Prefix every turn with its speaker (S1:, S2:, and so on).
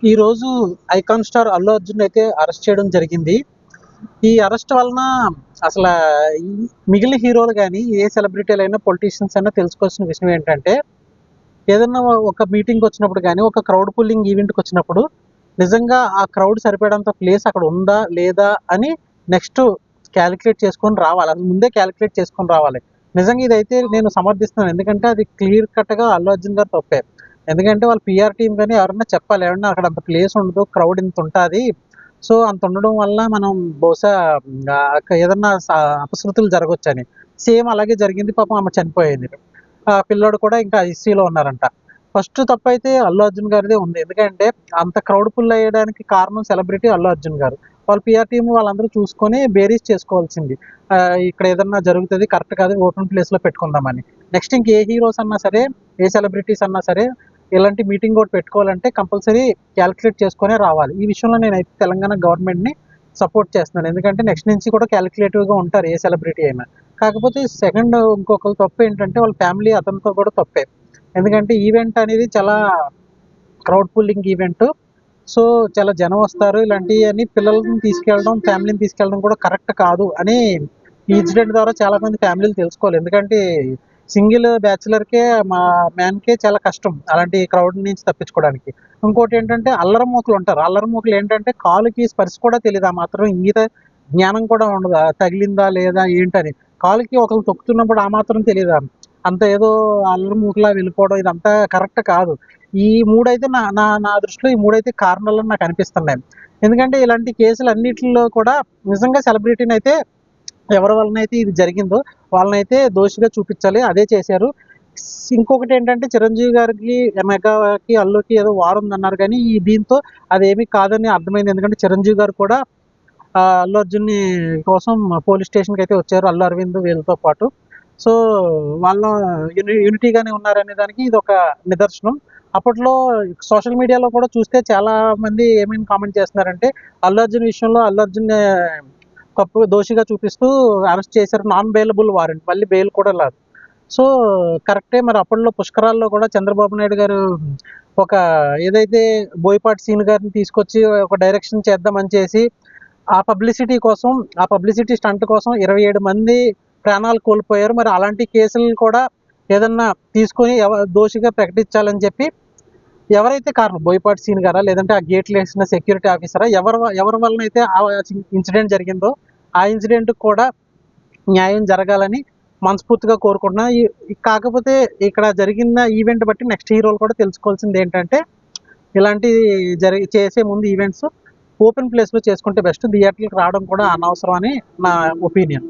S1: ఈ రోజు icon star Allu Arjun అయితే అరెస్ట్ చేయడం జరిగింది. ఈ అరెస్ట్ వలన అసలు మిగిలిన హీరోలు కానీ ఏ సెలబ్రిటీలు అయినా పొలిటీషియన్స్ అయినా తెలుసుకోవాల్సిన విషయం ఏంటంటే, ఏదన్నా ఒక మీటింగ్ వచ్చినప్పుడు కానీ, ఒక క్రౌడ్ పుల్లింగ్ ఈవెంట్కి వచ్చినప్పుడు నిజంగా ఆ క్రౌడ్ సరిపడేంత ప్లేస్ అక్కడ ఉందా లేదా అని నెక్స్ట్ క్యాలిక్యులేట్ చేసుకొని రావాలి. అది ముందే క్యాలిక్యులేట్ చేసుకొని రావాలి. నిజంగా ఇదైతే నేను సమర్థిస్తున్నాను. ఎందుకంటే అది క్లియర్ కట్గా అల్లు అర్జున్ గారు తప్పే. ఎందుకంటే వాళ్ళ పిఆర్ టీం కానీ ఎవరన్నా చెప్పాలి, ఏమన్నా అక్కడ అంత ప్లేస్ ఉండదు, క్రౌడ్ ఇంత ఉంటుంది, సో అంత ఉండడం వల్ల మనం బహుశా ఏదన్నా అపశృతులు జరగవచ్చని. సేమ్ అలాగే జరిగింది, పాపం ఆమె చనిపోయింది. ఆ పిల్లోడు కూడా ఇంకా ఐసీయూలో ఉన్నారంట. ఫస్ట్ తప్పైతే అల్లు అర్జున్ గారిదే ఉంది. ఎందుకంటే అంత క్రౌడ్ పుల్ అయ్యడానికి కారణం సెలబ్రిటీ అల్లు అర్జున్ గారు. వాళ్ళ పిఆర్ టీం వాళ్ళందరూ చూసుకొని బేరీస్ చేసుకోవాల్సింది. ఇక్కడ ఏదన్నా జరుగుతుంది, కరెక్ట్ కాదు, ఓపెన్ ప్లేస్లో పెట్టుకుందామని. నెక్స్ట్ ఇంకే హీరోస్ అన్నా సరే, ఏ సెలబ్రిటీస్ అన్నా సరే ఇలాంటి మీటింగ్ ఒకటి పెట్టుకోవాలంటే కంపల్సరీ క్యాలిక్యులేట్ చేసుకునే రావాలి. ఈ విషయంలో నేనైతే తెలంగాణ గవర్నమెంట్ని సపోర్ట్ చేస్తున్నాను. ఎందుకంటే నెక్స్ట్ నుంచి కూడా క్యాలిక్యులేటివ్గా ఉంటారు ఏ సెలబ్రిటీ అయినా. కాకపోతే సెకండ్ ఇంకొకరు తప్పు ఏంటంటే వాళ్ళ ఫ్యామిలీ అతనితో కూడా తప్పే. ఎందుకంటే ఈవెంట్ అనేది చాలా క్రౌడ్ పుల్లింగ్ ఈవెంట్. సో చాలా జనం వస్తారు, ఇలాంటివన్నీ పిల్లల్ని తీసుకెళ్ళడం, ఫ్యామిలీని తీసుకెళ్ళడం కూడా కరెక్ట్ కాదు అని ఈ ఇన్సిడెంట్ ద్వారా చాలా మంది ఫ్యామిలీలు తెలుసుకోవాలి. ఎందుకంటే సింగిల్ బ్యాచులర్కే, మా మ్యాన్కే చాలా కష్టం అలాంటి క్రౌడ్ నుంచి తప్పించుకోవడానికి. ఇంకోటి ఏంటంటే అల్లరి మూకలు ఉంటారు. అల్లరి మూకలు ఏంటంటే కాలుకి స్పర్శ కూడా తెలియదు, ఆ మాత్రం ఈత జ్ఞానం కూడా ఉండదు, తగిలిందా లేదా ఏంటని. కాలుకి ఒకరు తొక్కుతున్నప్పుడు ఆ మాత్రం తెలియదా, అంత ఏదో అల్లరి మూకలా వెళ్ళిపోవడం, ఇదంతా కరెక్ట్ కాదు. ఈ మూడైతే నా నా నా దృష్టిలో ఈ మూడైతే కారణాలని నాకు అనిపిస్తున్నాయి. ఎందుకంటే ఇలాంటి కేసులు అన్నిటిలో కూడా నిజంగా సెలబ్రిటీని అయితే ఎవరి వలన అయితే ఇది జరిగిందో వాళ్ళనైతే దోషిగా చూపించాలి, అదే చేశారు. ఇంకొకటి ఏంటంటే చిరంజీవి గారికి, మెగాకి, అల్లుకి ఏదో వార్ ఉందన్నారు, కానీ ఈ దీంతో అదేమీ కాదని అర్థమైంది. ఎందుకంటే చిరంజీవి గారు కూడా అల్లు అర్జున్ని కోసం పోలీస్ స్టేషన్కి అయితే వచ్చారు, అల్లు అరవింద్ వీళ్ళతో పాటు. సో వాళ్ళ యూనిటీగానే ఉన్నారనే దానికి ఇది ఒక నిదర్శనం. అప్పట్లో సోషల్ మీడియాలో కూడా చూస్తే చాలా మంది ఏమేమి కామెంట్ చేస్తున్నారంటే, అల్లు అర్జున్ విషయంలో అల్లు అర్జున్ తప్పు దోషిగా చూపిస్తూ అరెస్ట్ చేశారు, నాన్ బెయిలబుల్ వారెంట్, మళ్ళీ బెయిల్ కూడా లేదు. సో కరెక్టే. మరి అప్పట్లో పుష్కరాల్లో కూడా చంద్రబాబు నాయుడు గారు ఒక ఏదైతే బోయపాటి సీన్ గారిని తీసుకొచ్చి ఒక డైరెక్షన్ చేద్దామని చేసి ఆ పబ్లిసిటీ కోసం, ఆ పబ్లిసిటీ స్టంట్ కోసం 27 మంది ప్రాణాలు కోల్పోయారు. మరి అలాంటి కేసులు కూడా ఏదన్నా తీసుకొని దోషిగా ప్రకటించాలని చెప్పి ఎవరైతే కారణం, బోయపాటి సీన్ గారా లేదంటే ఆ గేట్లు వేసిన సెక్యూరిటీ ఆఫీసరా, ఎవరి వలన అయితే ఆ ఇన్సిడెంట్ జరిగిందో ఆ ఇన్సిడెంట్ కూడా న్యాయం జరగాలని మనస్ఫూర్తిగా కోరుకుంటున్నా. కాకపోతే ఇక్కడ జరిగిన ఈవెంట్ బట్టి నెక్స్ట్ హీరోలు కూడా తెలుసుకోవాల్సింది ఏంటంటే, ఇలాంటి చేసే ముందు ఈవెంట్స్ ఓపెన్ ప్లేస్లో చేసుకుంటే బెస్ట్, థియేటర్లకు రావడం కూడా అనవసరం అని నా ఒపీనియన్.